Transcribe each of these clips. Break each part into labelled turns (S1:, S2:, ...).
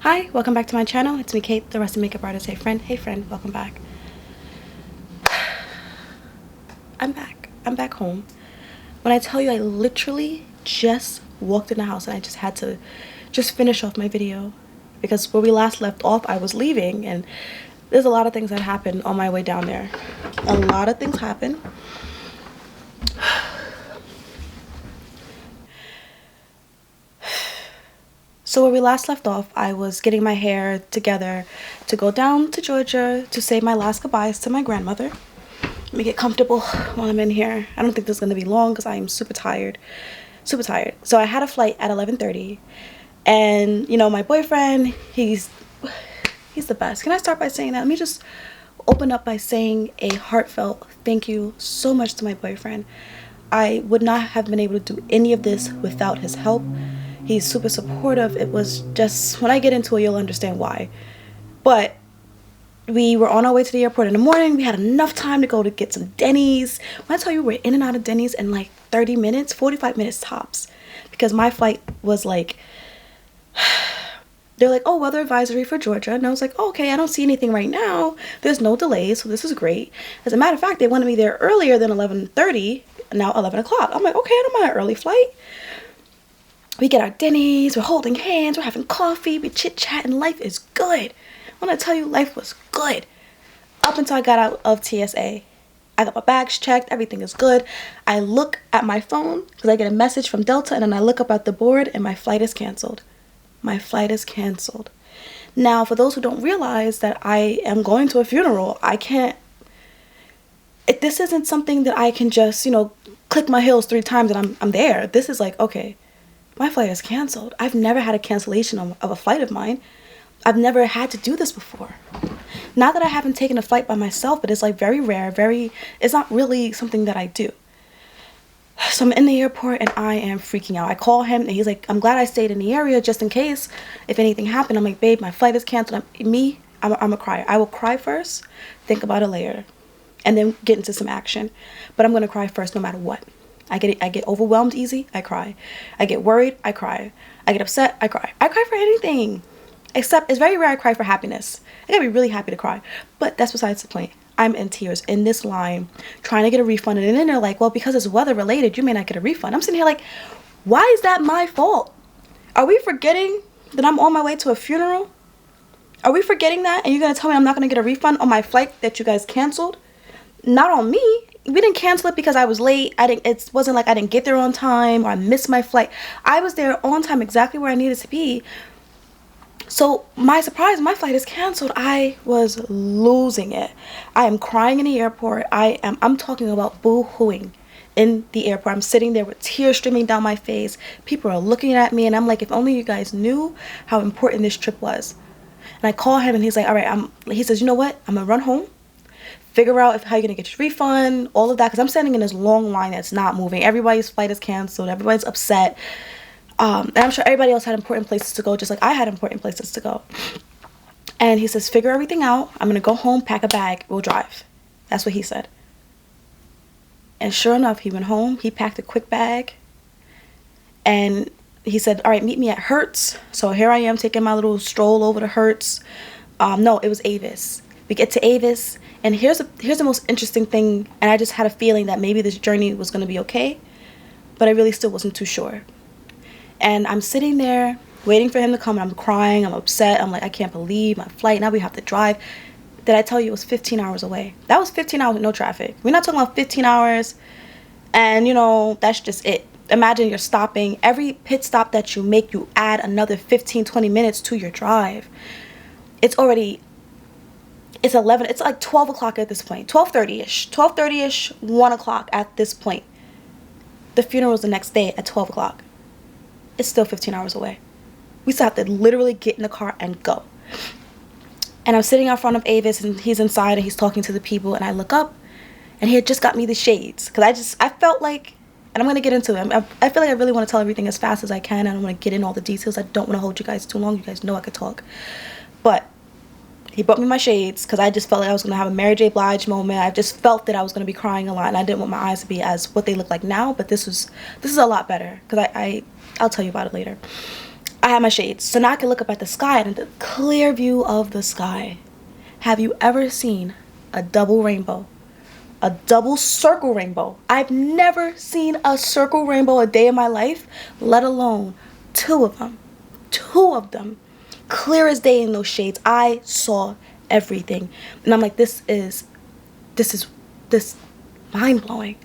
S1: Hi, welcome back to my channel. It's me, Kate, the Rusty Makeup Artist. Hey friend, welcome back. I'm back. I'm back home. When I tell you, I literally just walked in the house and I just had to finish off my video because where we last left off, I was leaving and there's a lot of things that happened on my way down there. A lot of things happened. So where we last left off, I was getting my hair together to go down to Georgia to say my last goodbyes to my grandmother. Let me get comfortable while I'm in here. I don't think this is going to be long because I am super tired. Super tired. So I had a flight at 11:30. And, you know, my boyfriend, he's the best. Can I start by saying that? Let me just open up by saying a heartfelt thank you so much to my boyfriend. I would not have been able to do any of this without his help. He's super supportive. It was just, when I get into it, you'll understand why. But we were on our way to the airport in the morning. We had enough time to go to get some Denny's. When I tell you we're in and out of Denny's in like 30 minutes, 45 minutes tops. Because my flight was like, they're like, oh, weather advisory for Georgia. And I was like, oh, okay, I don't see anything right now. There's no delays, so this is great. As a matter of fact, they wanted me there earlier than 11:30, now 11 o'clock. I'm like, okay, I don't mind an early flight. We get our Denny's, we're holding hands, we're having coffee, we chit-chat, and life is good. When I tell you, life was good. Up until I got out of TSA. I got my bags checked, everything is good. I look at my phone, because I get a message from Delta, and then I look up at the board, and my flight is canceled. My flight is canceled. Now, for those who don't realize that I am going to a funeral, I can't, this isn't something that I can just, click my heels 3 times and I'm there. This is like, okay, my flight is canceled. I've never had a cancellation of a flight of mine. I've never had to do this before. Not that I haven't taken a flight by myself, but it's like very rare, it's not really something that I do. So I'm in the airport and I am freaking out. I call him and he's like, I'm glad I stayed in the area just in case if anything happened. I'm like, babe, my flight is canceled. I'm a crier. I will cry first, think about it later, and then get into some action. But I'm going to cry first no matter what. I get overwhelmed easy, I cry. I get worried, I cry. I get upset, I cry. I cry for anything. Except it's very rare I cry for happiness. I gotta be really happy to cry. But that's besides the point. I'm in tears in this line trying to get a refund. And then they're like, well, because it's weather related, you may not get a refund. I'm sitting here like, why is that my fault? Are we forgetting that I'm on my way to a funeral? Are we forgetting that? And you're gonna tell me I'm not gonna get a refund on my flight that you guys canceled? Not on me. We didn't cancel it because I was late. It wasn't like I didn't get there on time or I missed my flight. I was there on time, exactly where I needed to be. So my surprise, my flight is canceled. I was losing it. I am crying in the airport. I'm talking about boo-hooing in the airport. I'm sitting there with tears streaming down my face. People are looking at me and I'm like, if only you guys knew how important this trip was. And I call him and he's like, all right, he says, you know what? I'm gonna run home, figure out how you're gonna get your refund, all of that, because I'm standing in this long line that's not moving. Everybody's flight is canceled. Everybody's upset. And I'm sure everybody else had important places to go, just like I had important places to go. And he says, figure everything out. I'm gonna go home, pack a bag, we'll drive. That's what he said. And sure enough, he went home, he packed a quick bag, and he said, all right, meet me at Hertz. So here I am taking my little stroll over to Hertz. No, it was Avis. We get to Avis, and here's the most interesting thing, and I just had a feeling that maybe this journey was going to be okay, but I really still wasn't too sure. And I'm sitting there waiting for him to come, and I'm crying, I'm upset, I'm like, I can't believe my flight, now we have to drive. Did I tell you it was 15 hours away? That was 15 hours with no traffic. We're not talking about 15 hours, and that's just it. Imagine you're stopping. Every pit stop that you make, you add another 15-20 minutes to your drive. It's 11, it's like 12 o'clock at this point, 12:30ish, 1 o'clock at this point. The funeral's the next day at 12 o'clock. It's still 15 hours away. We still have to literally get in the car and go. And I'm sitting out front of Avis and he's inside and he's talking to the people, and I look up and he had just got me the shades. Because I felt like, and I'm going to get into it, I feel like I really want to tell everything as fast as I can. I don't want to get in all the details. I don't want to hold you guys too long. You guys know I could talk. But he brought me my shades because I just felt like I was going to have a Mary J. Blige moment. I just felt that I was going to be crying a lot, and I didn't want my eyes to be as what they look like now. But this is a lot better because I'll tell you about it later. I had my shades, so now I can look up at the sky and the clear view of the sky. Have you ever seen a double rainbow? A double circle rainbow. I've never seen a circle rainbow a day in my life, let alone two of them. Two of them. Clear as day in those shades. I saw everything. And I'm like, this mind-blowing.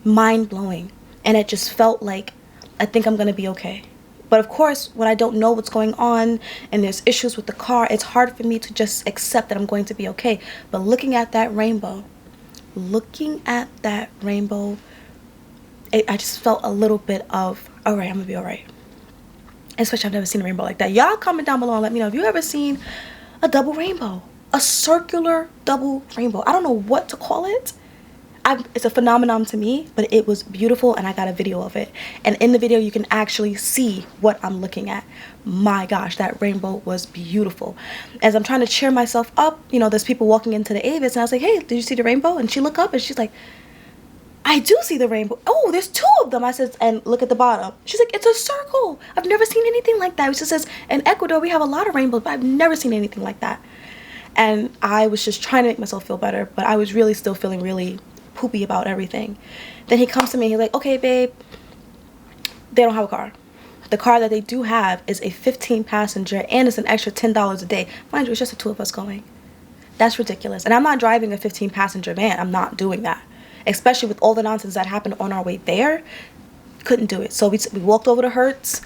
S1: Mind-blowing. And it just felt like, I think I'm going to be okay. But of course, when I don't know what's going on and there's issues with the car, it's hard for me to just accept that I'm going to be okay. But looking at that rainbow, I just felt a little bit of, all right, I'm going to be all right. Especially I've never seen a rainbow like that. Y'all comment down below and let me know if you ever seen a double rainbow. A circular double rainbow. I don't know what to call it. It's a phenomenon to me, but it was beautiful and I got a video of it. And in the video, you can actually see what I'm looking at. My gosh, that rainbow was beautiful. As I'm trying to cheer myself up, you know, there's people walking into the Avis and I was like, hey, did you see the rainbow? And she looked up and she's like, I do see the rainbow. Oh, there's two of them. I said, and look at the bottom. She's like, it's a circle. I've never seen anything like that. She says, in Ecuador, we have a lot of rainbows, but I've never seen anything like that. And I was just trying to make myself feel better, but I was really still feeling really poopy about everything. Then he comes to me, he's like, okay, babe, they don't have a car. The car that they do have is a 15 passenger and it's an extra $10 a day. Mind you, it's just the two of us going. That's ridiculous. And I'm not driving a 15 passenger van. I'm not doing that. Especially with all the nonsense that happened on our way there. Couldn't do it. So we walked over to Hertz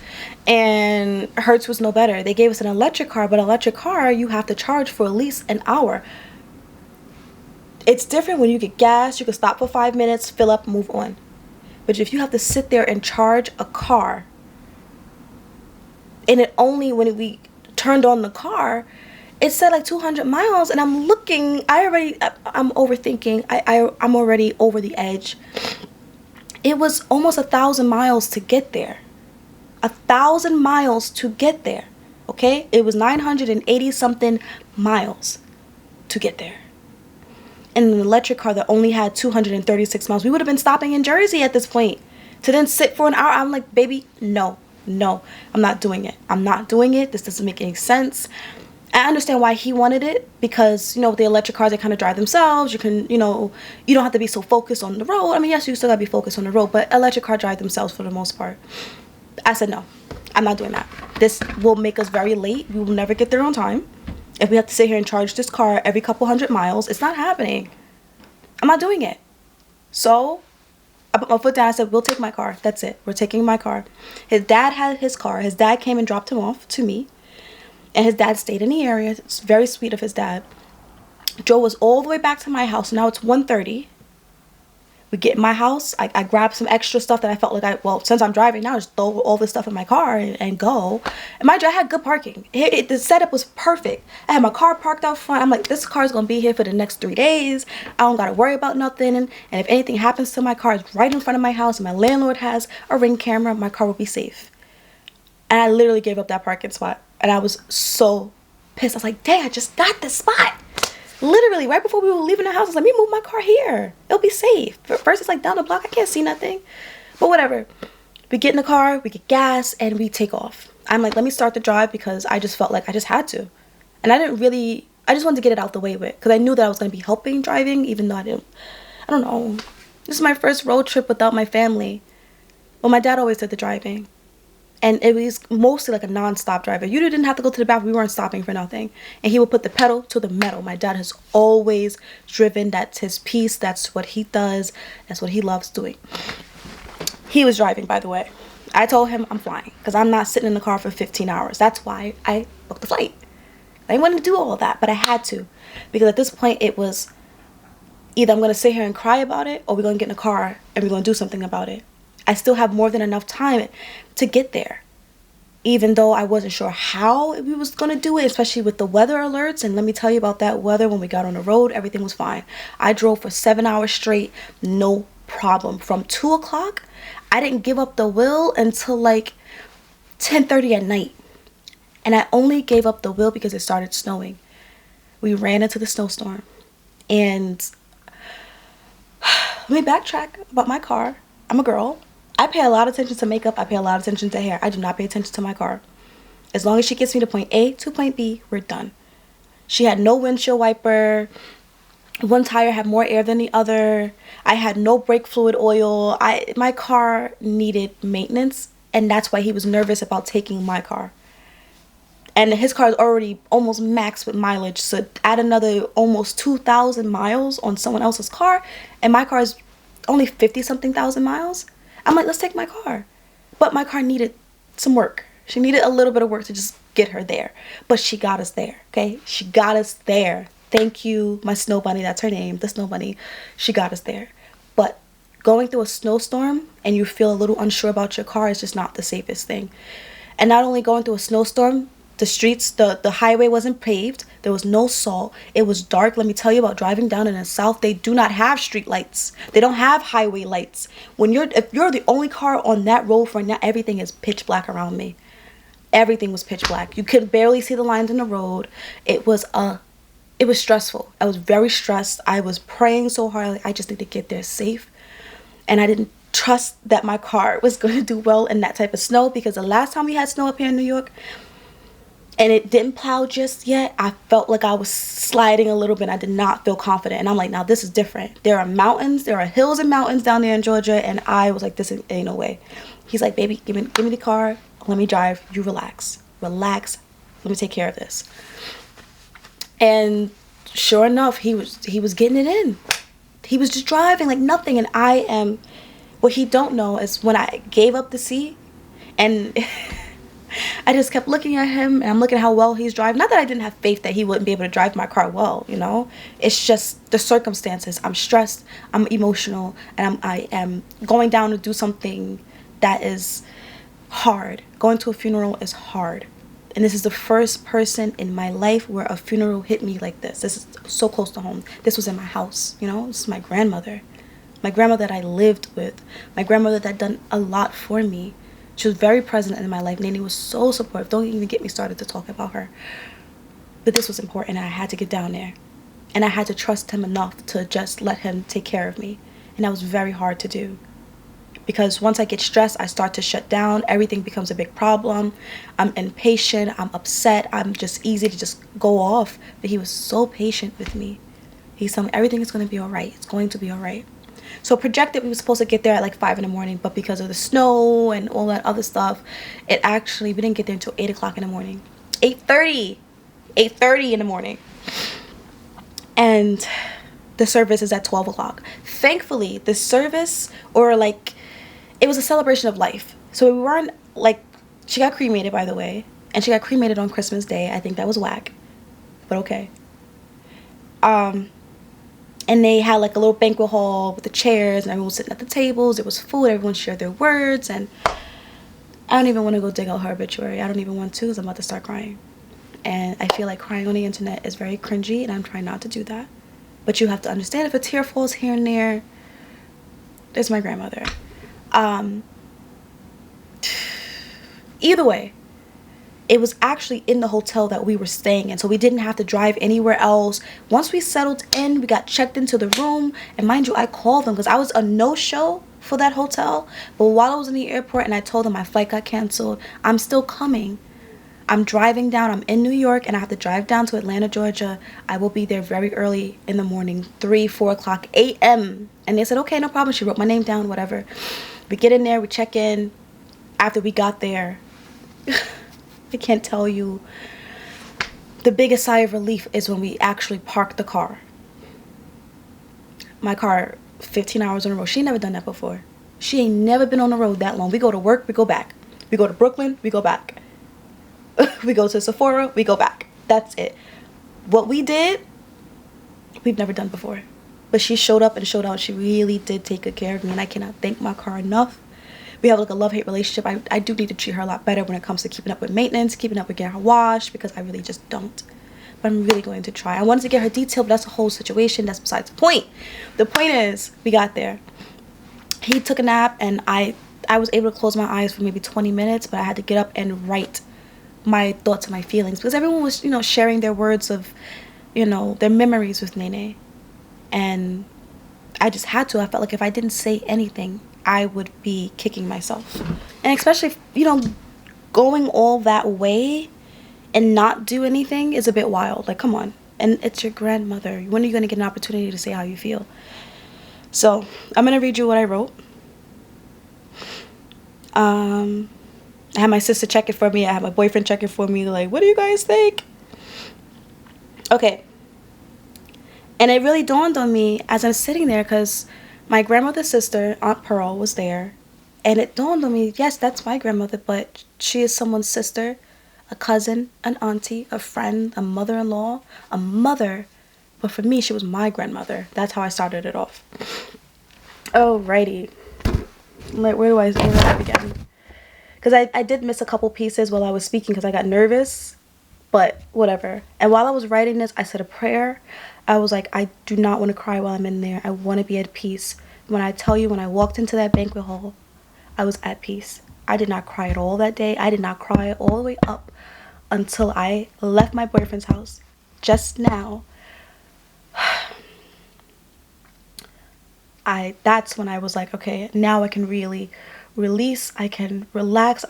S1: and Hertz was no better. They gave us an electric car, but an electric car you have to charge for at least an hour. It's different when you get gas, you can stop for 5 minutes, fill up, move on. But if you have to sit there and charge a car, and it only, when we turned on the car, it said like 200 miles, and I'm looking, I'm overthinking, I'm already over the edge. It was almost 1,000 miles to get there. 1,000 miles to get there, okay? It was 980 something miles to get there. In an electric car that only had 236 miles. We would have been stopping in Jersey at this point. To then sit for an hour, I'm like, baby, no, I'm not doing it. I'm not doing it. This doesn't make any sense. I understand why he wanted it because, you know, with the electric cars, they kind of drive themselves. You can, you know, you don't have to be so focused on the road. I mean, yes, you still got to be focused on the road, but electric car drive themselves for the most part. I said, no, I'm not doing that. This will make us very late. We will never get there on time. If we have to sit here and charge this car every couple 100 miles, it's not happening. I'm not doing it. So I put my foot down. I said, we'll take my car. That's it. We're taking my car. His dad had his car. His dad came and dropped him off to me. And his dad stayed in the area. It's very sweet of his dad. Joe was all the way back to my house. Now it's 1:30. We get in my house. I grabbed some extra stuff that I felt like since I'm driving now, just throw all this stuff in my car and go. And mind you, I had good parking. The setup was perfect. I had my car parked out front. I'm like, this car's going to be here for the next 3 days. I don't got to worry about nothing. And if anything happens to my car, it's right in front of my house. And my landlord has a Ring camera. My car will be safe. And I literally gave up that parking spot. And I was so pissed. I was like, dang, I just got this spot. Literally, right before we were leaving the house, I was like, let me move my car here. It'll be safe. First, it's like down the block. I can't see nothing. But whatever. We get in the car, we get gas, and we take off. I'm like, let me start the drive because I just felt like I just had to. And I just wanted to get it out the way with. Because I knew that I was going to be helping driving, even though I don't know. This is my first road trip without my family. Well, my dad always did the driving. And it was mostly like a non-stop driver. You didn't have to go to the bathroom. We weren't stopping for nothing. And he would put the pedal to the metal. My dad has always driven. That's his piece. That's what he does. That's what he loves doing. He was driving, by the way. I told him I'm flying because I'm not sitting in the car for 15 hours. That's why I booked the flight. I didn't want to do all of that, but I had to. Because at this point, it was either I'm going to sit here and cry about it or we're going to get in the car and we're going to do something about it. I still have more than enough time to get there, even though I wasn't sure how we was going to do it, especially with the weather alerts. And let me tell you about that weather. When we got on the road, everything was fine. I drove for 7 hours straight, no problem. From 2 o'clock, I didn't give up the wheel until like 10:30 at night. And I only gave up the wheel because it started snowing. We ran into the snowstorm. And let me backtrack about my car. I'm a girl. I pay a lot of attention to makeup. I pay a lot of attention to hair. I do not pay attention to my car. As long as she gets me to point A to point B, we're done. She had no windshield wiper. One tire had more air than the other. I had no brake fluid oil. My car needed maintenance, and that's why he was nervous about taking my car. And his car is already almost maxed with mileage, so add another almost 2,000 miles on someone else's car, and my car is only 50 something thousand miles. I'm like, let's take my car. But my car needed some work. She needed a little bit of work to just get her there, but she got us there. Okay, she got us there. Thank you, my snow bunny. That's her name, the snow bunny. She got us there. But going through a snowstorm and you feel a little unsure about your car is just not the safest thing. And not only going through a snowstorm, the streets, the highway wasn't paved. There was no salt. It was dark. Let me tell you about driving down in the South. They do not have street lights. They don't have highway lights. If you're the only car on that road right now, everything is pitch black around me. Everything was pitch black. You could barely see the lines in the road. It was stressful. I was very stressed. I was praying so hard. Like, I just need to get there safe. And I didn't trust that my car was going to do well in that type of snow, because the last time we had snow up here in New York and it didn't plow just yet, I felt like I was sliding a little bit. I did not feel confident. And I'm like, now this is different. There are mountains. There are hills and mountains down there in Georgia. And I was like, this ain't no way. He's like, baby, give me the car. Let me drive. You relax. Relax. Let me take care of this. And sure enough, he was getting it in. He was just driving like nothing. And what he don't know is when I gave up the seat and I just kept looking at him, and I'm looking at how well he's driving. Not that I didn't have faith that he wouldn't be able to drive my car well, you know. It's just the circumstances. I'm stressed. I'm emotional, and I am going down to do something that is hard. Going to a funeral is hard. And this is the first person in my life where a funeral hit me like this. This is so close to home. This was in my house, you know. This is my grandmother. My grandmother that I lived with. My grandmother that done a lot for me. She was very present in my life. Nene was so supportive. Don't even get me started to talk about her. But this was important, and I had to get down there. And I had to trust him enough to just let him take care of me. And that was very hard to do. Because once I get stressed, I start to shut down. Everything becomes a big problem. I'm impatient. I'm upset. I'm just easy to just go off. But he was so patient with me. He's telling me everything is going to be all right. It's going to be all right. So projected, we were supposed to get there at like 5 in the morning. But because of the snow and all that other stuff, we didn't get there until 8 o'clock in the morning. 8:30. 8:30 in the morning. And the service is at 12 o'clock. Thankfully, the service, it was a celebration of life. So we weren't she got cremated, by the way. And she got cremated on Christmas Day. I think that was whack. But okay. And they had like a little banquet hall with the chairs, and everyone was sitting at the tables. There was food. Everyone shared their words. And I don't even want to go dig out her obituary. I don't even want to, because I'm about to start crying. And I feel like crying on the internet is very cringy, and I'm trying not to do that. But you have to understand, if a tear falls here and there, it's my grandmother. Either way, it was actually in the hotel that we were staying in, so we didn't have to drive anywhere else. Once we settled in, we got checked into the room, and mind you, I called them because I was a no-show for that hotel. But while I was in the airport and I told them my flight got canceled, I'm still coming. I'm driving down. I'm in New York, and I have to drive down to Atlanta, Georgia. I will be there very early in the morning, 4 o'clock a.m. And they said, okay, no problem. She wrote my name down, whatever. We get in there, we check in. After we got there, I can't tell you, the biggest sigh of relief is when we actually parked the car. My car, 15 hours on the road. She ain't never done that before. She ain't never been on the road that long. We go to work, we go back. We go to Brooklyn, we go back. We go to Sephora, we go back. That's it. What we did, we've never done before. But she showed up and showed out. She really did take good care of me, and I cannot thank my car enough. We have like a love-hate relationship. I do need to treat her a lot better when it comes to keeping up with maintenance, keeping up with getting her washed, because I really just don't. But I'm really going to try. I wanted to get her detailed, but that's a whole situation. That's besides the point. The point is, we got there. He took a nap, and I was able to close my eyes for maybe 20 minutes, but I had to get up and write my thoughts and my feelings, because everyone was, sharing their words of, their memories with Nene. And I just had to. I felt like if I didn't say anything, I would be kicking myself. And especially, going all that way and not do anything is a bit wild. Like, come on. And it's your grandmother. When are you going to get an opportunity to say how you feel? So, I'm going to read you what I wrote. I had my sister check it for me. I had my boyfriend check it for me. They're like, what do you guys think? Okay. And it really dawned on me as I'm sitting there, because my grandmother's sister, Aunt Pearl, was there. And it dawned on me, yes, that's my grandmother, but she is someone's sister, a cousin, an auntie, a friend, a mother-in-law, a mother. But for me, she was my grandmother. That's how I started it off. Alrighty. Where do I begin? Because I did miss a couple pieces while I was speaking because I got nervous. But whatever. And while I was writing this, I said a prayer. I was like, I do not want to cry while I'm in there. I want to be at peace. When I tell you, when I walked into that banquet hall, I was at peace. I did not cry at all that day. I did not cry all the way up until I left my boyfriend's house. Just now, that's when I was like, okay, now I can really release. I can relax.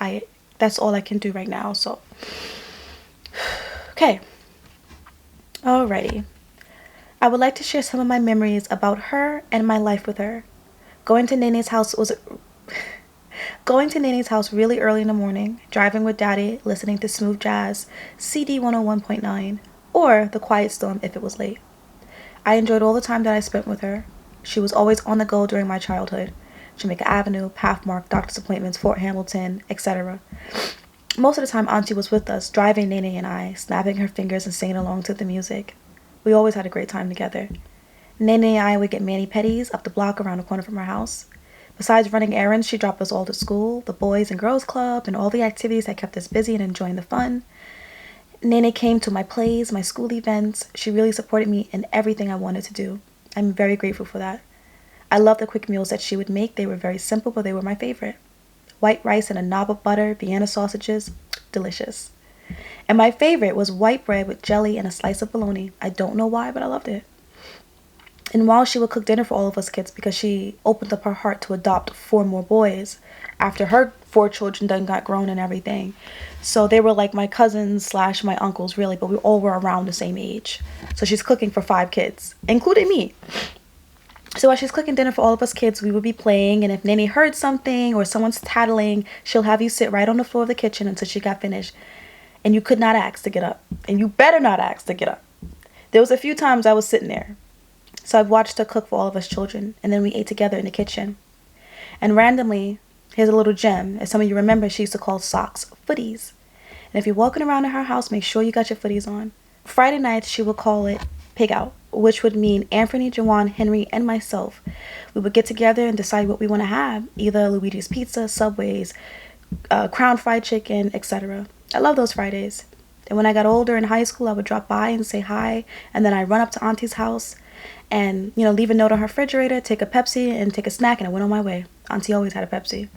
S1: That's all I can do right now. So, okay. Alrighty. I would like to share some of my memories about her and my life with her. Going to Nene's house really early in the morning, driving with Daddy, listening to smooth jazz, CD 101.9, or The Quiet Storm if it was late. I enjoyed all the time that I spent with her. She was always on the go during my childhood. Jamaica Avenue, Pathmark, doctor's appointments, Fort Hamilton, etc. Most of the time, Auntie was with us, driving Nene and I, snapping her fingers and singing along to the music. We always had a great time together. Nene and I would get mani-pedis up the block around the corner from our house. Besides running errands, she dropped us all to school, the Boys and Girls Club, and all the activities that kept us busy and enjoying the fun. Nene came to my plays, my school events. She really supported me in everything I wanted to do. I'm very grateful for that. I loved the quick meals that she would make. They were very simple, but they were my favorite. White rice and a knob of butter, Vienna sausages, delicious. And my favorite was white bread with jelly and a slice of bologna. I don't know why, but I loved it. And while she would cook dinner for all of us kids, because she opened up her heart to adopt 4 more boys after her 4 children done got grown and everything. So they were like my cousins / my uncles, really, but we all were around the same age. So she's cooking for 5 kids, including me. So while she's cooking dinner for all of us kids, we would be playing, and if Nene heard something or someone's tattling, she'll have you sit right on the floor of the kitchen until she got finished. And you could not ask to get up. And you better not ask to get up. There was a few times I was sitting there. So I've watched her cook for all of us children, and then we ate together in the kitchen. And randomly, here's a little gem. As some of you remember, she used to call socks footies. And if you're walking around in her house, make sure you got your footies on. Friday nights, she would call it pig out, which would mean Anthony, Jawan, Henry, and myself. We would get together and decide what we want to have, either Luigi's Pizza, Subway's, Crown Fried Chicken, etc. I love those Fridays. And when I got older in high school, I would drop by and say hi, and then I'd run up to Auntie's house and, leave a note on her refrigerator, take a Pepsi, and take a snack, and I went on my way. Auntie always had a Pepsi.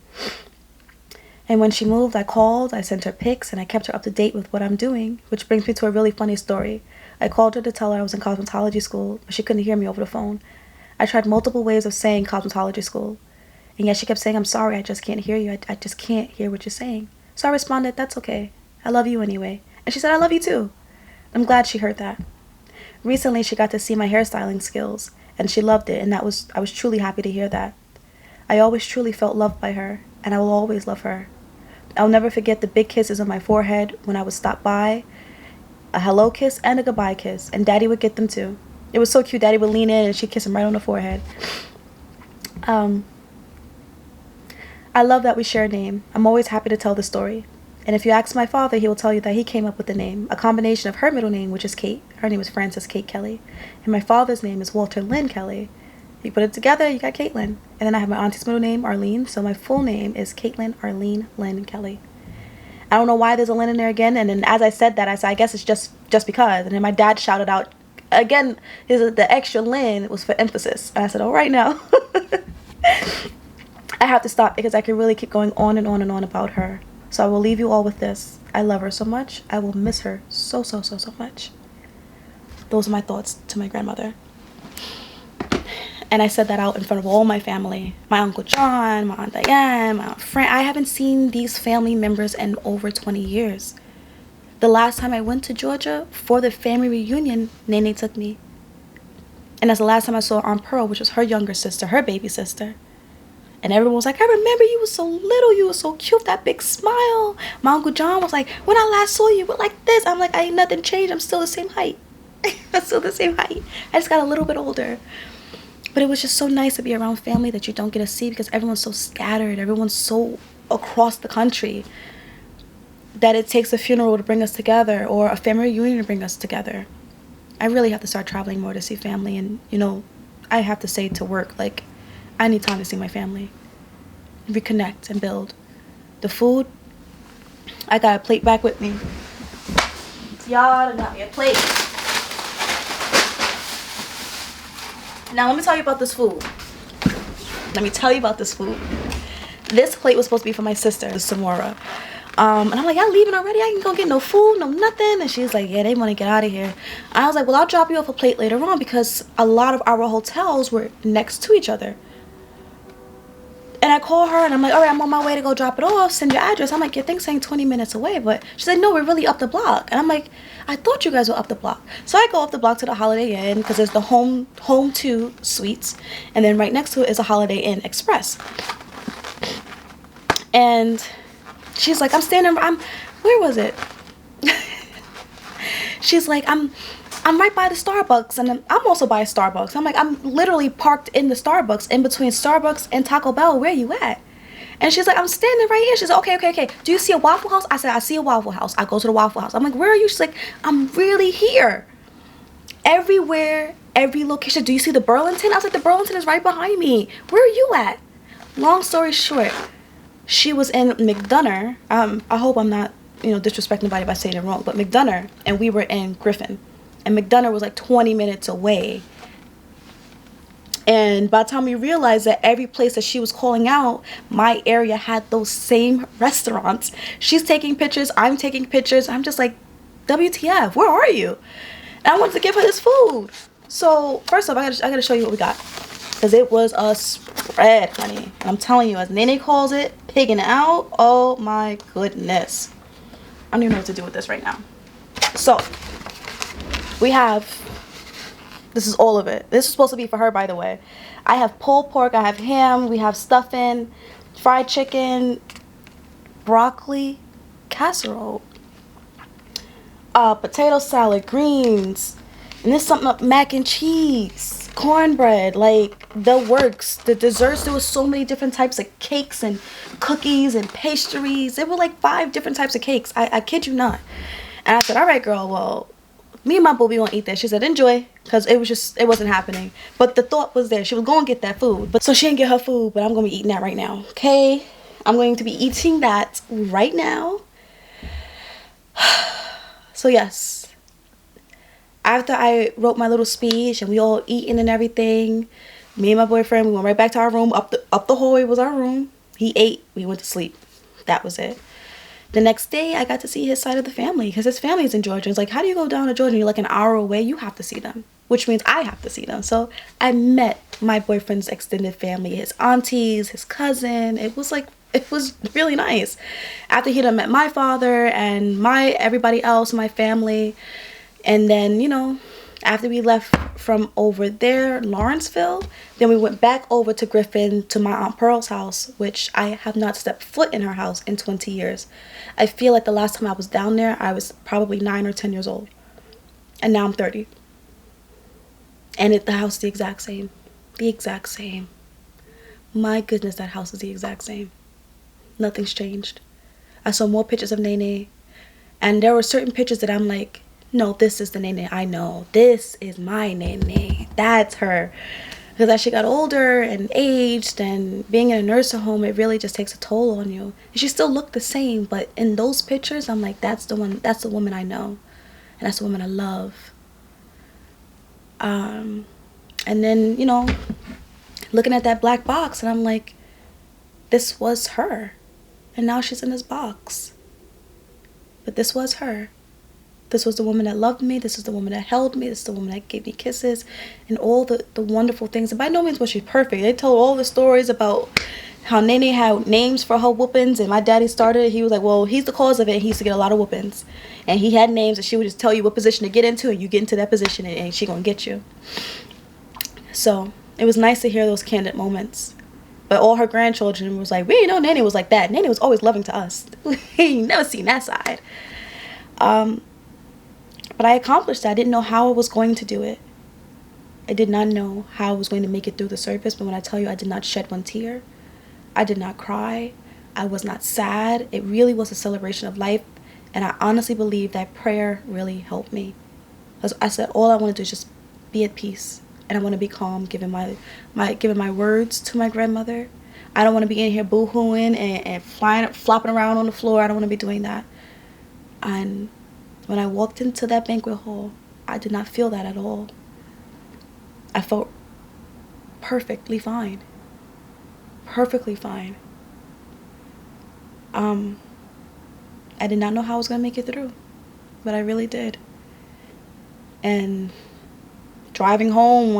S1: And when she moved, I called, I sent her pics, and I kept her up to date with what I'm doing, which brings me to a really funny story. I called her to tell her I was in cosmetology school, but she couldn't hear me over the phone. I tried multiple ways of saying cosmetology school, and yet she kept saying, I'm sorry, I just can't hear you. I just can't hear what you're saying. So I responded, that's okay. I love you anyway. And she said, I love you too. I'm glad she heard that. Recently, she got to see my hairstyling skills, and she loved it, and I was truly happy to hear that. I always truly felt loved by her, and I will always love her. I'll never forget the big kisses on my forehead when I would stop by, a hello kiss and a goodbye kiss, and Daddy would get them too. It was so cute. Daddy would lean in and she'd kiss him right on the forehead. I love that we share a name. I'm always happy to tell the story. And if you ask my father, he will tell you that he came up with the name, a combination of her middle name, which is Kate. Her name is Frances Kate Kelly. And my father's name is Walter Lynn Kelly. You put it together, you got Caitlin. And then I have my auntie's middle name, Arlene. So my full name is Caitlin Arlene Lynn Kelly. I don't know why there's a Lynn in there again. And then as I said that, I said, I guess it's just because. And then my dad shouted out, again, the extra Lynn was for emphasis. And I said, all right now. I have to stop because I can really keep going on and on and on about her. So I will leave you all with this. I love her so much. I will miss her so much. Those are my thoughts to my grandmother. And I said that out in front of all my family. My Uncle John, my Aunt Diane, my Aunt Fran. I haven't seen these family members in over 20 years. The last time I went to Georgia for the family reunion, Nene took me. And that's the last time I saw Aunt Pearl, which was her younger sister, her baby sister. And everyone was like, I remember you were so little, you were so cute, that big smile. My Uncle John was like, when I last saw you, but like this. I'm like, I ain't nothing changed, I'm still the same height. I'm still the same height. I just got a little bit older. But it was just so nice to be around family that you don't get to see because everyone's so scattered. Everyone's so across the country that it takes a funeral to bring us together or a family reunion to bring us together. I really have to start traveling more to see family. And, you know, I have to say to work, like, I need time to see my family. Reconnect and build. The food, I got a plate back with me. Y'all done got me a plate. Now let me tell you about this food. This plate was supposed to be for my sister, Samora. And I'm like, y'all leaving already? I ain't gonna get no food, no nothing. And she's like, yeah, they want to get out of here. I was like, well, I'll drop you off a plate later on because a lot of our hotels were next to each other. And I call her and I'm like, all right, I'm on my way to go drop it off. Send your address. I'm like, your thing's saying 20 minutes away. But she's like, no, we're really up the block. And I'm like, I thought you guys were up the block. So I go up the block to the Holiday Inn because there's the home 2 suites. And then right next to it is a Holiday Inn Express. And she's like, where was it? She's like, I'm right by the Starbucks, and I'm also by a Starbucks. I'm like, I'm literally parked in the Starbucks, in between Starbucks and Taco Bell. Where you at? And she's like, I'm standing right here. She's like, okay. Do you see a Waffle House? I said, I see a Waffle House. I go to the Waffle House. I'm like, where are you? She's like, I'm really here. Everywhere, every location. Do you see the Burlington? I was like, the Burlington is right behind me. Where are you at? Long story short, she was in McDonough. I hope I'm not, disrespecting anybody by saying it wrong, but McDonough, and we were in Griffin. And McDonough was like 20 minutes away. And by the time we realized that every place that she was calling out, my area had those same restaurants. She's taking pictures. I'm taking pictures. I'm just like, WTF, where are you? And I wanted to give her this food. So first off, I gotta show you what we got. Because it was a spread, honey. And I'm telling you, as Nene calls it, pigging out. Oh my goodness. I don't even know what to do with this right now. So we have, this is all of it. This is supposed to be for her, by the way. I have pulled pork, I have ham, we have stuffing, fried chicken, broccoli, casserole, potato salad, greens, and this something up, mac and cheese, cornbread, like the works, the desserts. There was so many different types of cakes and cookies and pastries. There were like 5 different types of cakes. I kid you not. And I said, all right, girl, well, me and my boo, we gonna eat that. She said, enjoy, because it wasn't happening. But the thought was there. She was going to get that food. But so she didn't get her food, but I'm going to be eating that right now. Okay? I'm going to be eating that right now. So yes. After I wrote my little speech and we all eating and everything, me and my boyfriend, we went right back to our room. Up the hallway was our room. He ate. We went to sleep. That was it. The next day, I got to see his side of the family because his family is in Georgia. It's like, how do you go down to Georgia and you're like an hour away? You have to see them, which means I have to see them. So I met my boyfriend's extended family, his aunties, his cousin. It was really nice. After he done met my father and everybody else, my family. And then, after we left from over there, Lawrenceville, then we went back over to Griffin to my Aunt Pearl's house, which I have not stepped foot in her house in 20 years. I feel like the last time I was down there, I was probably 9 or 10 years old. And now I'm 30. And the house is the exact same. The exact same. My goodness, that house is the exact same. Nothing's changed. I saw more pictures of Nene. And there were certain pictures that I'm like, no, this is the Nene I know. This is my Nene. That's her. Because as she got older and aged and being in a nursing home, it really just takes a toll on you. And she still looked the same, but in those pictures, I'm like, that's the woman I know. And that's the woman I love. And then, looking at that black box, and I'm like, this was her. And now she's in this box. But this was her. This was the woman that loved me. This is the woman that held me. This is the woman that gave me kisses and all the wonderful things. And by no means was she perfect. They told all the stories about how Nene had names for her whoopings, and my daddy started it. He was like, well, he's the cause of it. He used to get a lot of whoopings. And he had names, and she would just tell you what position to get into, and you get into that position, and she gonna get you. So it was nice to hear those candid moments. But all her grandchildren was like, we didn't know Nene was like that. Nene was always loving to us. We ain't never seen that side. But I accomplished that. I didn't know how I was going to do it. I did not know how I was going to make it through the service. But when I tell you I did not shed one tear, I did not cry, I was not sad. It really was a celebration of life. And I honestly believe that prayer really helped me. Because I said, all I want to do is just be at peace. And I want to be calm, giving my words to my grandmother. I don't want to be in here boo-hooing and flopping around on the floor. I don't want to be doing that. And when I walked into that banquet hall, I did not feel that at all. I felt perfectly fine. Perfectly fine. I did not know how I was going to make it through, but I really did. And driving home,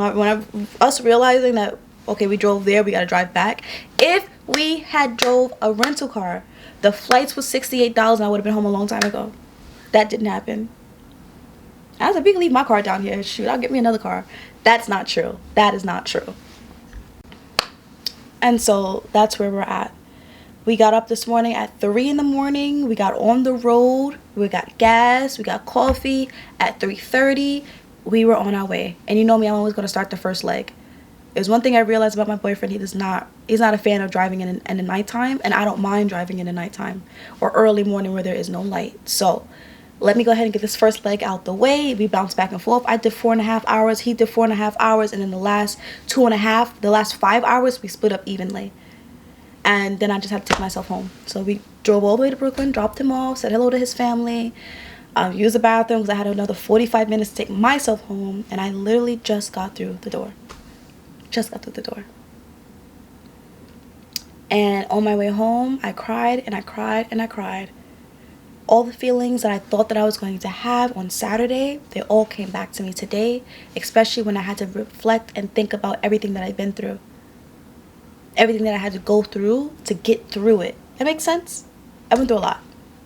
S1: us realizing that, okay, we drove there, we got to drive back. If we had drove a rental car, the flights was $68 and I would have been home a long time ago. That didn't happen. I was like, we can leave my car down here. Shoot, I'll get me another car. That's not true. That is not true. And so that's where we're at. We got up this morning at 3 in the morning. We got on the road. We got gas. We got coffee. At 3:30, we were on our way. And you know me, I'm always going to start the first leg. There's one thing I realized about my boyfriend. He's not a fan of driving in the nighttime. And I don't mind driving in the nighttime or early morning where there is no light. So let me go ahead and get this first leg out the way. We bounced back and forth. I did 4.5 hours. He did 4.5 hours. And then the last 2.5, the last 5 hours, we split up evenly. And then I just had to take myself home. So we drove all the way to Brooklyn, dropped him off, said hello to his family, used the bathroom because I had another 45 minutes to take myself home. And I literally just got through the door. Just got through the door. And on my way home, I cried and I cried and I cried. All the feelings that I thought that I was going to have on Saturday, they all came back to me today, especially when I had to reflect and think about everything that I've been through. Everything that I had to go through to get through it. That makes sense? I went through a lot.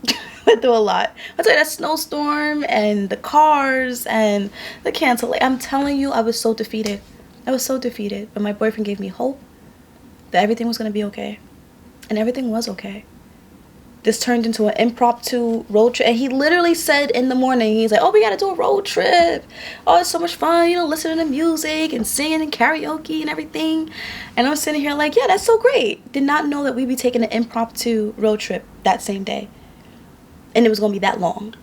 S1: I went through a lot. I tell you, that snowstorm and the cars and the cancellation. I'm telling you, I was so defeated. I was so defeated. But my boyfriend gave me hope that everything was going to be okay. And everything was okay. This turned into an impromptu road trip. And he literally said in the morning, he's like, oh, we got to do a road trip. Oh, it's so much fun, listening to music and singing and karaoke and everything. And I'm sitting here like, yeah, that's so great. Did not know that we'd be taking an impromptu road trip that same day. And it was going to be that long.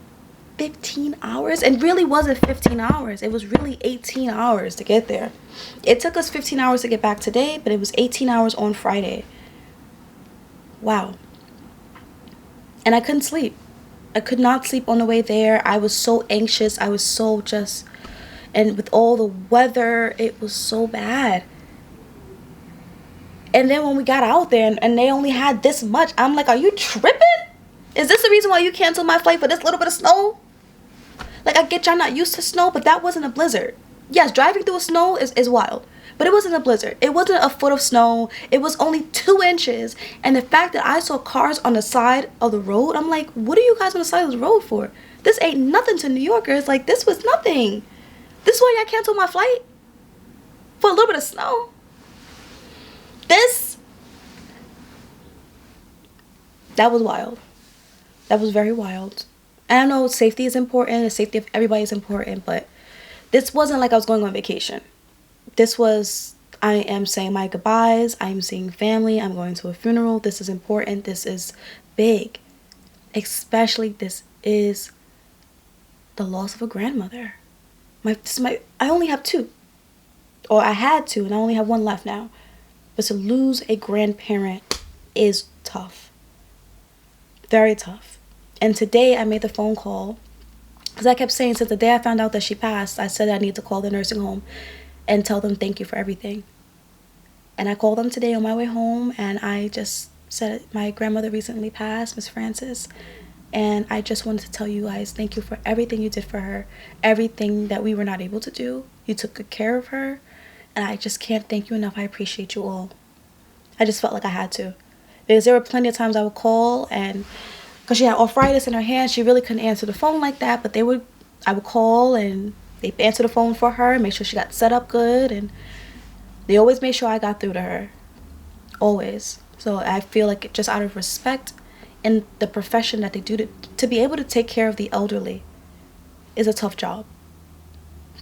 S1: 15 hours? And really wasn't 15 hours. It was really 18 hours to get there. It took us 15 hours to get back today, but it was 18 hours on Friday. Wow. And I couldn't sleep. I could not sleep on the way there. I was so anxious. I was so and with all the weather, it was so bad. And then when we got out there and they only had this much, I'm like, are you tripping? Is this the reason why you canceled my flight for this little bit of snow? Like, I get y'all not used to snow, but that wasn't a blizzard. Yes, driving through snow is wild. But it wasn't a blizzard. It wasn't a foot of snow. It was only 2 inches. And the fact that I saw cars on the side of the road, I'm like, what are you guys on the side of the road for? This ain't nothing to New Yorkers. Like, this was nothing. This is why y'all canceled my flight? For a little bit of snow? That was wild. That was very wild. And I know safety is important. The safety of everybody is important. But this wasn't like I was going on vacation. This was, I am saying my goodbyes. I am seeing family. I'm going to a funeral. This is important. This is big. Especially this is the loss of a grandmother. I only have 2. Or I had 2 and I only have 1 left now. But to lose a grandparent is tough. Very tough. And today I made the phone call. Because I kept saying since the day I found out that she passed, I said I need to call the nursing home and tell them thank you for everything. And I called them today on my way home and I just said my grandmother recently passed, Miss Francis. And I just wanted to tell you guys, thank you for everything you did for her. Everything that we were not able to do. You took good care of her. And I just can't thank you enough. I appreciate you all. I just felt like I had to. Because there were plenty of times I would call, and because she had arthritis in her hand, she really couldn't answer the phone like that. But I would call, and they'd answer the phone for her and make sure she got set up good. And they always made sure I got through to her. Always. So I feel like just out of respect in the profession that they do, to be able to take care of the elderly is a tough job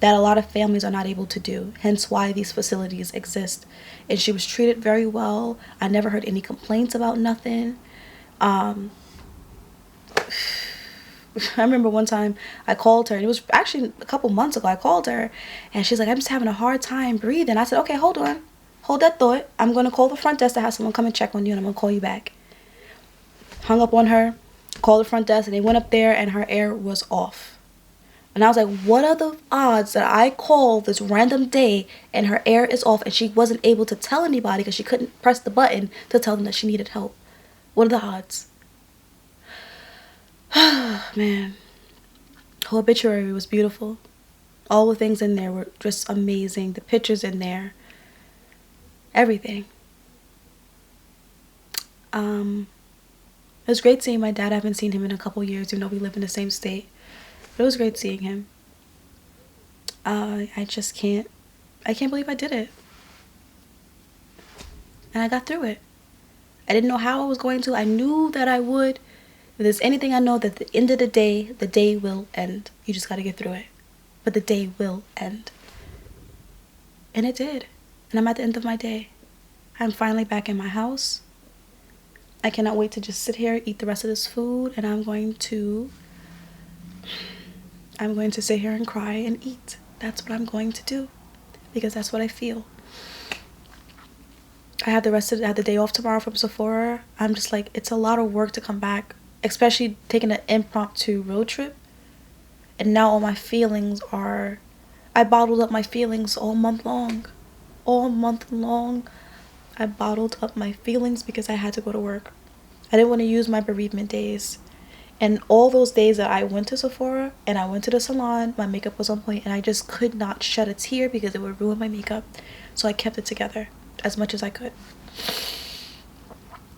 S1: that a lot of families are not able to do, hence why these facilities exist. And she was treated very well. I never heard any complaints about nothing. I remember one time I called her, and it was actually a couple months ago. I called her, and she's like, I'm just having a hard time breathing. I said, okay, hold on. Hold that thought. I'm going to call the front desk to have someone come and check on you, and I'm going to call you back. Hung up on her, called the front desk, and they went up there, and her air was off. And I was like, what are the odds that I call this random day and her air is off and she wasn't able to tell anybody because she couldn't press the button to tell them that she needed help? What are the odds? Man. Her obituary was beautiful. All the things in there were just amazing. The pictures in there. Everything. It was great seeing my dad. I haven't seen him in a couple years, even though we live in the same state. But it was great seeing him. I can't believe I did it. And I got through it. I didn't know how I was going to. I knew that I would. If there's anything I know, that at the end of the day will end. You just got to get through it. But the day will end. And it did. And I'm at the end of my day. I'm finally back in my house. I cannot wait to just sit here, eat the rest of this food, and I'm going to sit here and cry and eat. That's what I'm going to do, because that's what I feel. I have the day off tomorrow from Sephora. I'm just like, it's a lot of work to come back, especially taking an impromptu road trip. And now all my feelings I bottled up my feelings all month long. All month long, I bottled up my feelings because I had to go to work. I didn't want to use my bereavement days. And all those days that I went to Sephora and I went to the salon, my makeup was on point, and I just could not shed a tear because it would ruin my makeup. So I kept it together as much as I could.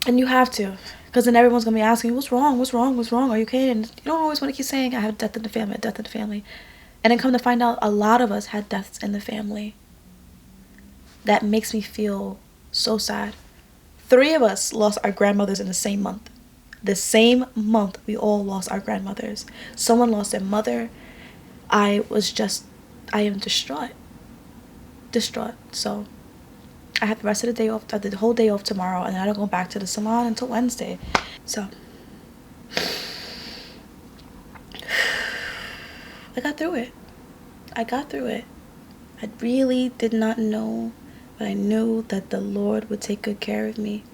S1: And you have to, because then everyone's going to be asking, what's wrong? Are you okay? And you don't always want to keep saying, I have a death in the family. And then come to find out, a lot of us had deaths in the family. That makes me feel so sad. 3 of us lost our grandmothers in the same month. The same month, we all lost our grandmothers. Someone lost their mother. I am distraught. So I have the rest of the day off, the whole day off tomorrow, and then I don't go back to the salon until Wednesday. So I got through it. I really did not know, but I knew that the Lord would take good care of me.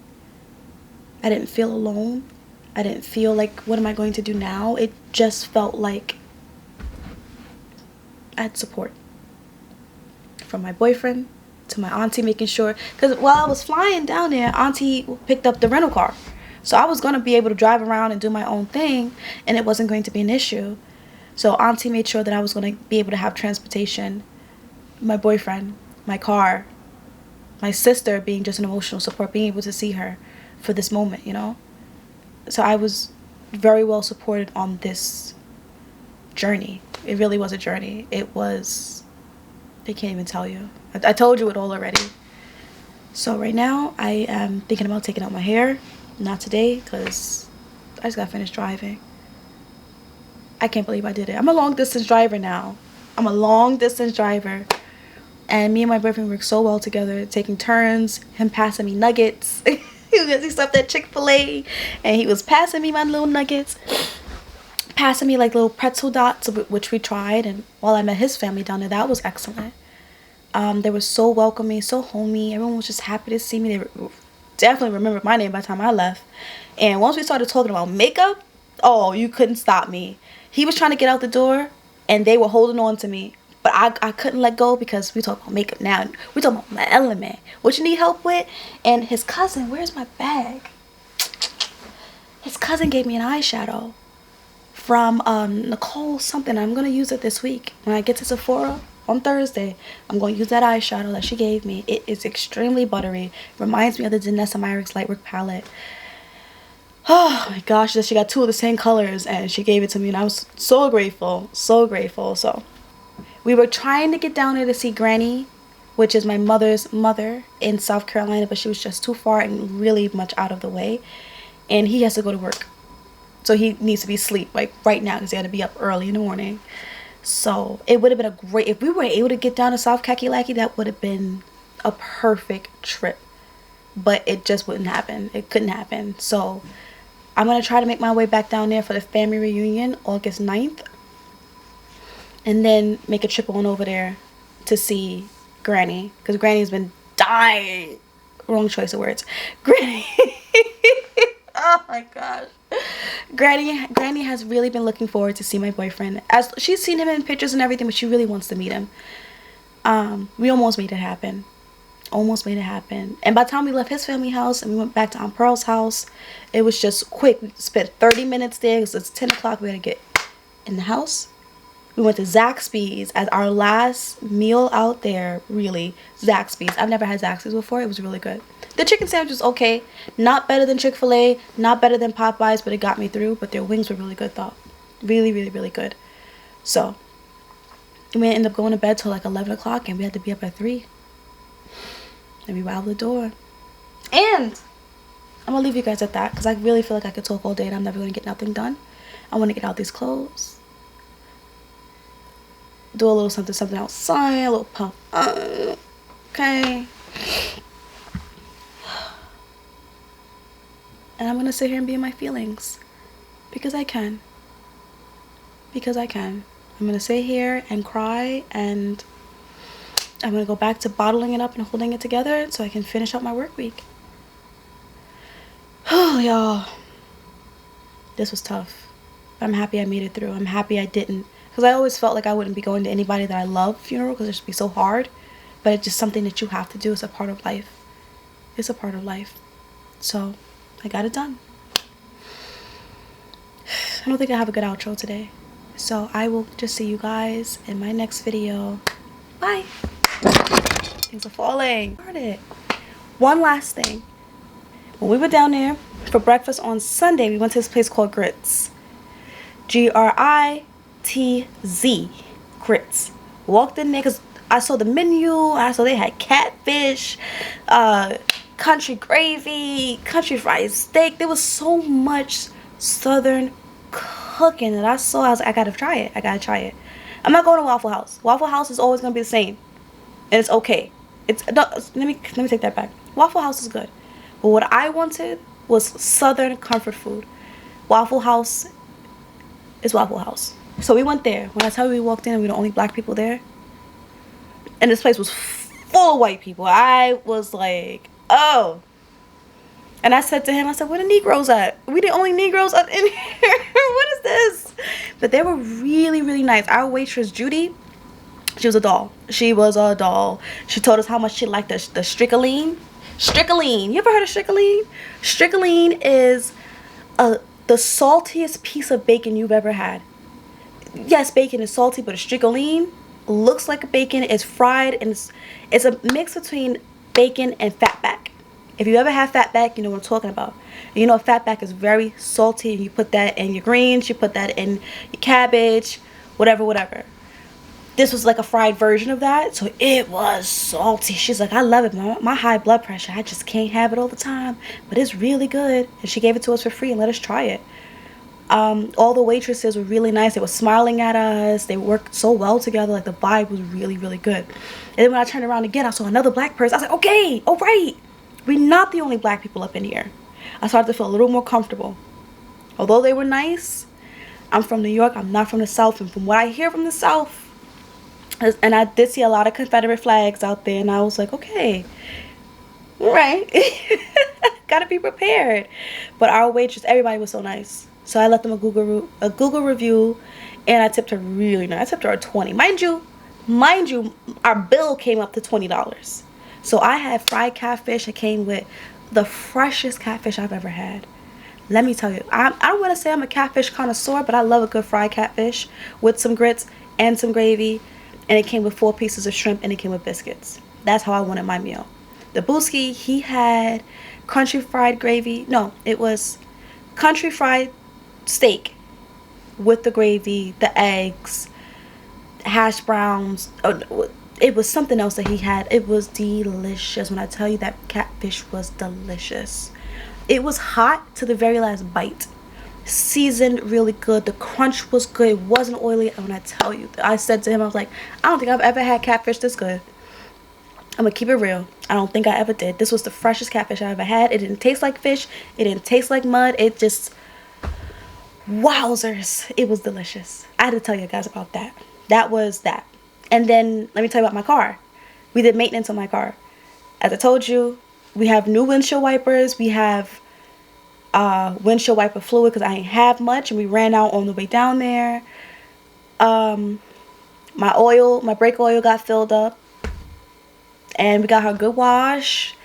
S1: I didn't feel alone. I didn't feel like, what am I going to do now? It just felt like I had support. From my boyfriend to my auntie, making sure, because while I was flying down there, auntie picked up the rental car. So I was going to be able to drive around and do my own thing, and it wasn't going to be an issue. So auntie made sure that I was going to be able to have transportation. My boyfriend, my car, my sister being just an emotional support, being able to see her for this moment, you know? So I was very well supported on this journey. It really was a journey. I can't even tell you. I told you it all already. So right now, I am thinking about taking out my hair. Not today, because I just got finished driving. I can't believe I did it. I'm a long distance driver now. And me and my boyfriend work so well together, taking turns, him passing me nuggets. He stopped at Chick-fil-A and he was passing me my little nuggets, passing me like little pretzel dots, which we tried. And while I met his family down there, that was excellent. They were so welcoming, so homey. Everyone was just happy to see me. They definitely remembered my name by the time I left. And once we started talking about makeup, oh, you couldn't stop me. He was trying to get out the door and they were holding on to me. But I couldn't let go because we talk about makeup now. We talking about my element. What you need help with? And his cousin, where's my bag? His cousin gave me an eyeshadow. from Nicole something. I'm gonna use it this week when I get to Sephora on Thursday. I'm going to use that eyeshadow that she gave me. It is extremely buttery. Reminds me of the Danessa Myricks Lightwork palette. Oh my gosh, she got two of the same colors and she gave it to me, and I was so grateful, so grateful. So we were trying to get down there to see Granny, which is my mother's mother, in South Carolina, but she was just too far and really much out of the way, and he has to go to work, so he needs to be asleep like right now because he had to be up early in the morning. So it would have been a great, if we were able to get down to South Kakalaki, that would have been a perfect trip, but it just wouldn't happen. It couldn't happen. So I'm going to try to make my way back down there for the family reunion August 9th, and then make a trip on over there to see Granny, because Granny's been dying. Wrong choice of words. Granny. Oh my gosh. Granny has really been looking forward to see my boyfriend. As she's seen him in pictures and everything, but she really wants to meet him. We almost made it happen. Almost made it happen. And by the time we left his family house and we went back to Aunt Pearl's house, it was just quick. We spent 30 minutes there because it's 10 o'clock. We had to get in the house. We went to Zaxby's as our last meal out there, really. Zaxby's. I've never had Zaxby's before. It was really good. The chicken sandwich was okay. Not better than Chick-fil-A. Not better than Popeyes, but it got me through. But their wings were really good, though. Really, really, really good. So, we ended up going to bed till like 11 o'clock, and we had to be up at 3. And we were out the door. And I'm going to leave you guys at that, because I really feel like I could talk all day and I'm never going to get nothing done. I want to get out these clothes. Do a little something outside. A little pump. Okay. And I'm going to sit here and be in my feelings. Because I can. Because I can. I'm going to sit here and cry, and I'm going to go back to bottling it up and holding it together so I can finish up my work week. Oh, y'all. This was tough. I'm happy I made it through. I'm happy I didn't. Because I always felt like I wouldn't be going to anybody that I love funeral because it should be so hard. But it's just something that you have to do. It's a part of life. It's a part of life. So, I got it done. I don't think I have a good outro today. So, I will just see you guys in my next video. Bye. Things are falling. One last thing. When we were down there for breakfast on Sunday, we went to this place called Grits. Gritz. Grits. Walked in there because I saw the menu. I saw they had catfish, country gravy, country fried steak. There was so much southern cooking that I saw. I was like, I gotta try it. I gotta try it. I'm not going to Waffle House. Waffle House is always gonna be the same, and it's okay. Let me take that back. Waffle House is good, but what I wanted was southern comfort food. Waffle House is Waffle House. So we went there. When I tell you we walked in and we were the only black people there, and this place was full of white people, I was like, oh. And I said to him, I said, where the Negroes at? We the only Negroes up in here. What is this? But they were really, really nice. Our waitress, Judy, she was a doll. She was a doll. She told us how much she liked the stricoline. Stricoline. You ever heard of stricoline? Stricoline is the saltiest piece of bacon you've ever had. Yes, bacon is salty, but a stricoline looks like a bacon. It's fried, and it's a mix between bacon and fatback. If you ever have fatback, you know what I'm talking about. You know, fatback is very salty, and you put that in your greens, you put that in your cabbage, whatever. This was like a fried version of that, so it was salty. She's like, I love it, Mom. My high blood pressure, I just can't have it all the time, but it's really good. And she gave it to us for free and let us try it. All the waitresses were really nice. They were smiling at us. They worked so well together. Like, the vibe was really, really good. And then when I turned around again, I saw another black person. I was like, okay, all right. We're not the only black people up in here. I started to feel a little more comfortable. Although they were nice, I'm from New York. I'm not from the South. And from what I hear from the South, and I did see a lot of Confederate flags out there, and I was like, okay, all right. Gotta be prepared. But our waitress, everybody was so nice. So I left them a Google review, and I tipped her really nice. I tipped her a 20. Mind you, our bill came up to $20. So I had fried catfish. It came with the freshest catfish I've ever had. Let me tell you, I don't want to say I'm a catfish connoisseur, but I love a good fried catfish with some grits and some gravy. And it came with 4 pieces of shrimp and it came with biscuits. That's how I wanted my meal. The Booski, he had country fried gravy. No, it was country fried steak with the gravy, the eggs, hash browns. Oh, it was something else that he had. It was delicious. When I tell you that catfish was delicious. It was hot to the very last bite. Seasoned really good. The crunch was good. It wasn't oily. And when I tell you, I said to him, I was like, I don't think I've ever had catfish this good. I'm gonna keep it real. I don't think I ever did. This was the freshest catfish I ever had. It didn't taste like fish. It didn't taste like mud. It just, wowzers. It was delicious. I had to tell you guys about that. That was that. And then let me tell you about my car. We did maintenance on my car. As I told you, we have new windshield wipers. We have windshield wiper fluid because I ain't have much, and we ran out on the way down there. My brake oil got filled up, and we got her a good wash,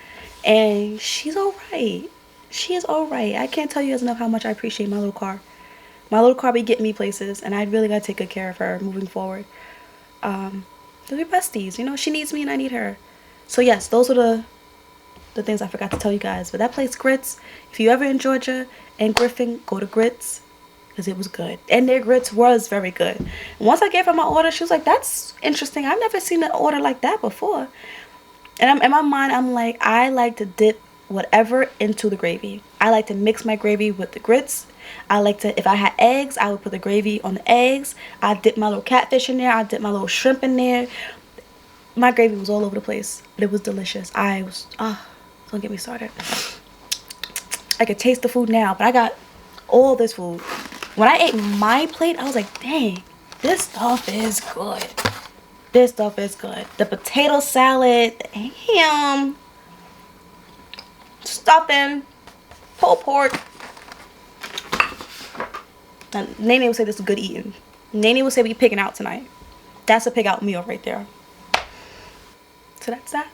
S1: and she's all right. She is all right. I can't tell you guys enough how much I appreciate my little car. My little car be getting me places, and I really gotta take good care of her moving forward. They're besties, you know. She needs me and I need her. So yes, those are the things I forgot to tell you guys. But that place, Grits, if you ever in Georgia and Griffin, go to Grits because it was good. And their grits was very good. And once I gave her my order, she was like, that's interesting. I've never seen an order like that before. And in my mind, I'm like, I like to dip whatever into the gravy. I like to mix my gravy with the grits. I like to, if I had eggs, I would put the gravy on the eggs. I dip my little catfish in there. I dip my little shrimp in there. My gravy was all over the place, but it was delicious. Don't get me started. I could taste the food now, but I got all this food. When I ate my plate, I was like, dang, this stuff is good. This stuff is good. The potato salad, the ham, stuffing, pulled pork. Now, Nene would say this is good eating. Nene would say we picking out tonight. That's a pick out meal right there. So that's that.